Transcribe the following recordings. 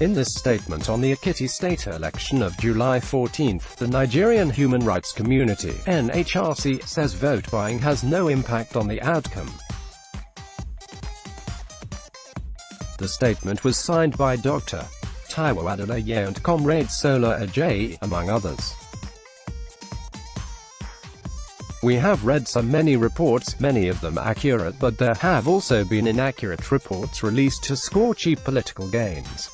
In this statement on the Ekiti state election of July 14, the Nigerian Human Rights Community (NHRC) says vote buying has no impact on the outcome. The statement was signed by Dr. Taiwo Adeleye and Comrade Sola Ajayi, among others. We have read many reports, many of them accurate, but there have also been inaccurate reports released to score cheap political gains.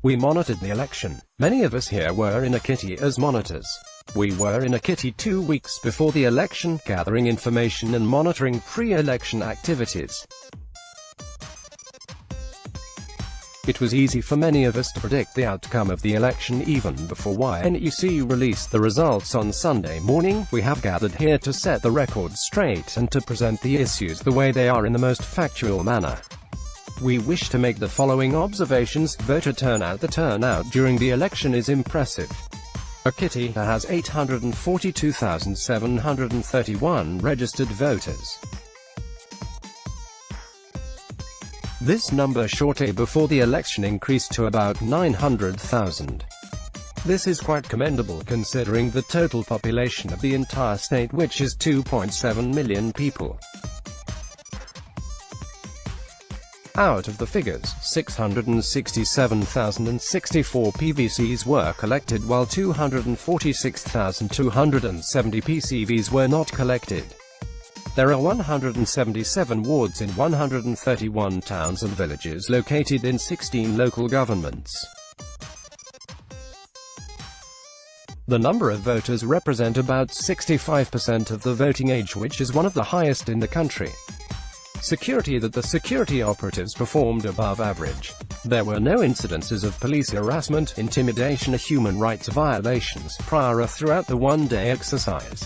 We monitored the election. Many of us here were in Ekiti as monitors. We were in Ekiti 2 weeks before the election, gathering information and monitoring pre-election activities. It was easy for many of us to predict the outcome of the election even before NEC released the results on Sunday morning. We have gathered here to set the record straight and to present the issues the way they are in the most factual manner. We wish to make the following observations. Voter turnout. The turnout during the election is impressive. Ekiti has 842,731 registered voters. This number shortly before the election increased to about 900,000. This is quite commendable considering the total population of the entire state, which is 2.7 million people. Out of the figures, 667,064 PVCs were collected while 246,270 PCVs were not collected. There are 177 wards in 131 towns and villages located in 16 local governments. The number of voters represent about 65% of the voting age, which is one of the highest in the country. Security. That the security operatives performed above average. There were no incidences of police harassment, intimidation or human rights violations prior or throughout the one-day exercise.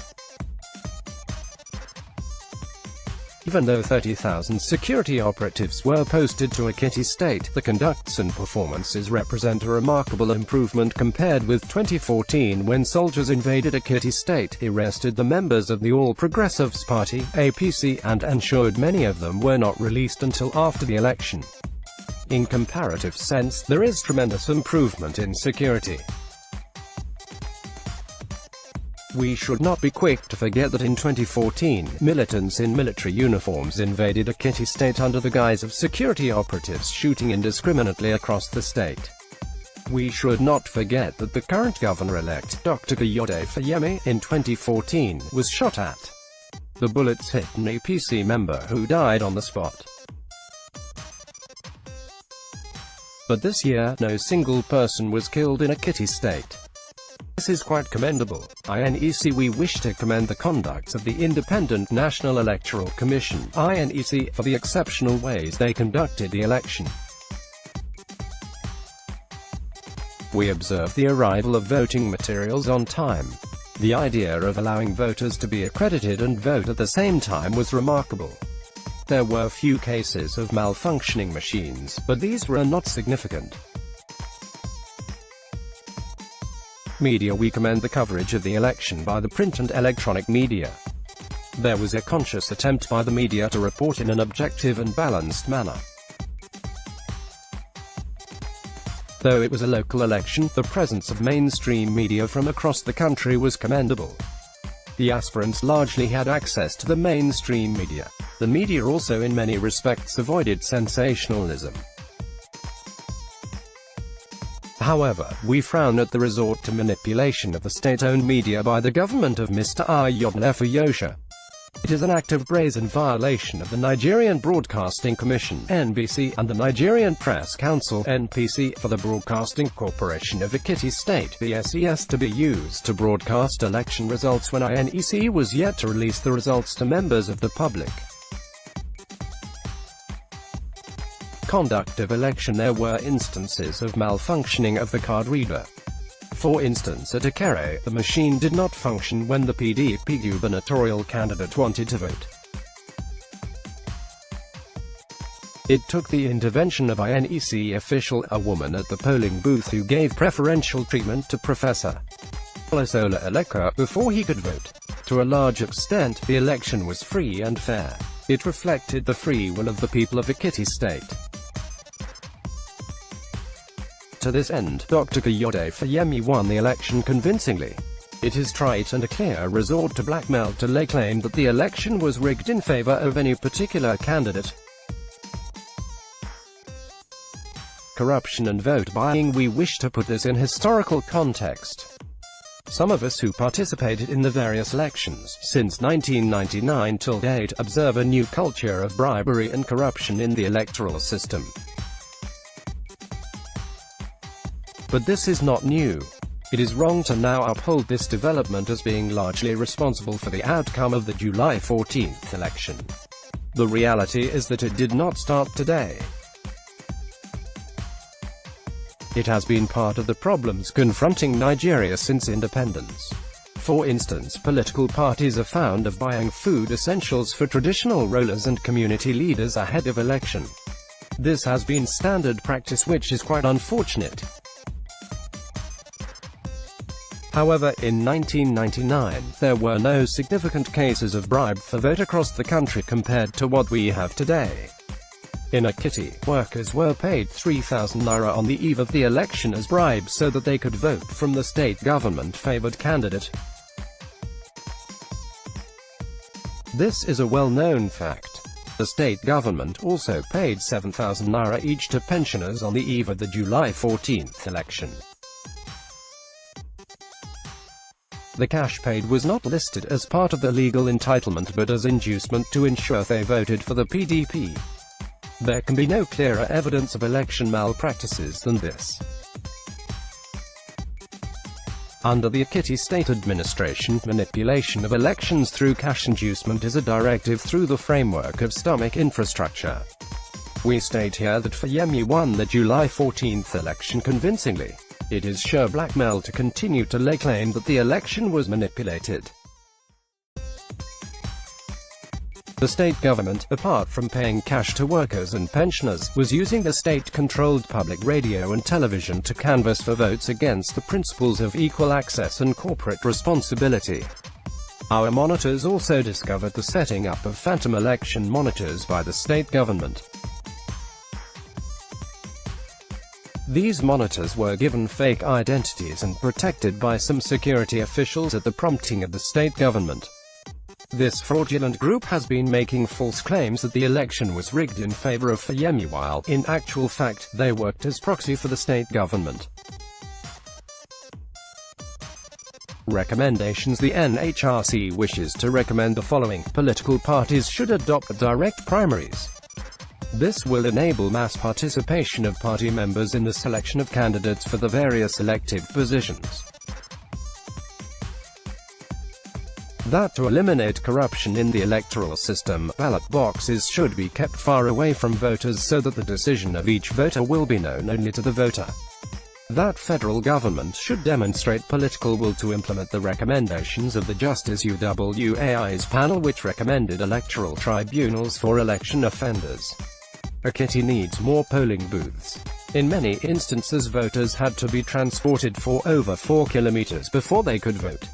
Even though 30,000 security operatives were posted to Ekiti state, the conducts and performances represent a remarkable improvement compared with 2014 when soldiers invaded Ekiti state, arrested the members of the All Progressives Party (APC), and ensured many of them were not released until after the election. In comparative sense, there is tremendous improvement in security. We should not be quick to forget that in 2014, militants in military uniforms invaded Ekiti state under the guise of security operatives, shooting indiscriminately across the state. We should not forget that the current governor-elect, Dr. Kayode Fayemi, in 2014, was shot at. The bullets hit an APC member who died on the spot. But this year, no single person was killed in Ekiti state. This is quite commendable. INEC. We wish to commend the conduct of the Independent National Electoral Commission (INEC) for the exceptional ways they conducted the election. We observed the arrival of voting materials on time. The idea of allowing voters to be accredited and vote at the same time was remarkable. There were few cases of malfunctioning machines, but these were not significant. Media. We commend the coverage of the election by the print and electronic media. There was a conscious attempt by the media to report in an objective and balanced manner. Though it was a local election, the presence of mainstream media from across the country was commendable. The aspirants largely had access to the mainstream media. The media also in many respects avoided sensationalism. However, we frown at the resort to manipulation of the state-owned media by the government of Mr. Ayodele Fayosha. It is an act of brazen violation of the Nigerian Broadcasting Commission (NBC) and the Nigerian Press Council (NPC) for the Broadcasting Corporation of Ekiti State (BSES) to be used to broadcast election results when INEC was yet to release the results to members of the public. Conduct of election. There were instances of malfunctioning of the card reader. For instance, at Ekere, the machine did not function when the PDP gubernatorial candidate wanted to vote. It took the intervention of INEC official, a woman at the polling booth who gave preferential treatment to Professor Sola Ajayi before he could vote. To a large extent, the election was free and fair. It reflected the free will of the people of Ekiti state. To this end, Dr. Kayode Fayemi won the election convincingly. It is trite and a clear resort to blackmail to lay claim that the election was rigged in favor of any particular candidate. Corruption and vote buying. We wish to put this in historical context. Some of us who participated in the various elections since 1999 till date observe a new culture of bribery and corruption in the electoral system. But this is not new. It is wrong to now uphold this development as being largely responsible for the outcome of the July 14th election. The reality is that it did not start today. It has been part of the problems confronting Nigeria since independence. For instance, political parties are found of buying food essentials for traditional rulers and community leaders ahead of election. This has been standard practice, which is quite unfortunate. However, in 1999, there were no significant cases of bribe for vote across the country compared to what we have today. In Ekiti, workers were paid 3,000 naira on the eve of the election as bribes so that they could vote from the state government-favored candidate. This is a well-known fact. The state government also paid 7,000 naira each to pensioners on the eve of the July 14th election. The cash paid was not listed as part of the legal entitlement but as inducement to ensure they voted for the PDP. There can be no clearer evidence of election malpractices than this. Under the Ekiti state administration, manipulation of elections through cash inducement is a directive through the framework of stomach infrastructure. We state here that Fayemi won the July 14th election convincingly. It is sheer blackmail to continue to lay claim that the election was manipulated. The state government, apart from paying cash to workers and pensioners, was using the state-controlled public radio and television to canvass for votes against the principles of equal access and corporate responsibility. Our monitors also discovered the setting up of phantom election monitors by the state government. These monitors were given fake identities and protected by some security officials at the prompting of the state government. This fraudulent group has been making false claims that the election was rigged in favor of Fayemi while, in actual fact, they worked as proxy for the state government. Recommendations. The NHRC wishes to recommend the following. Political parties should adopt direct primaries. This will enable mass participation of party members in the selection of candidates for the various elective positions. That to eliminate corruption in the electoral system, ballot boxes should be kept far away from voters so that the decision of each voter will be known only to the voter. That federal government should demonstrate political will to implement the recommendations of the Justice UWAI's panel, which recommended electoral tribunals for election offenders. Ekiti needs more polling booths. In many instances, voters had to be transported for over 4 kilometers before they could vote.